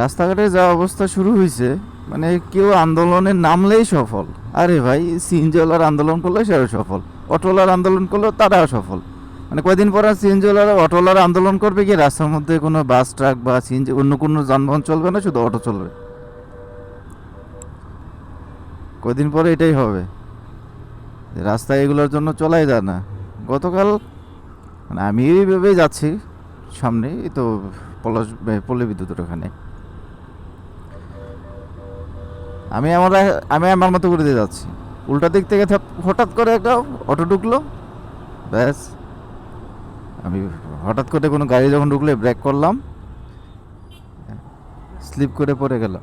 রাস্তাঘাটে যা অবস্থা শুরু হয়েছে, মানে কেউ আন্দোলনে নামলেই সফল। আরে ভাই, সিএনজিওয়ালার আন্দোলন করলে সেও সফল, অটোওয়ালার আন্দোলন করলেও তারাও সফল। মানে কয়দিন পর আর সিএনজিওয়ালারা অটোওয়ালার আন্দোলন করবে কি, রাস্তার মধ্যে কোনো বাস ট্রাক বা সিএনজি অন্য কোনো যানবাহন চলবে না, শুধু অটো চলবে। কয়দিন পরে এটাই হবে, রাস্তা এগুলোর জন্য চলাই যায় না। গতকাল মানে আমি এইভাবে যাচ্ছি, সামনে এই তো পলাশ পল্লী বিদ্যুতের ওখানে, আমি আমার মতো করে দিয়ে যাচ্ছি। উল্টা দিক থেকে হঠাৎ করে একটা অটো ঢুকলো, ব্যাস। আমি হঠাৎ করে কোনো গাড়ি যখন ঢুকলে ব্রেক করলাম, স্লিপ করে পড়ে গেলাম।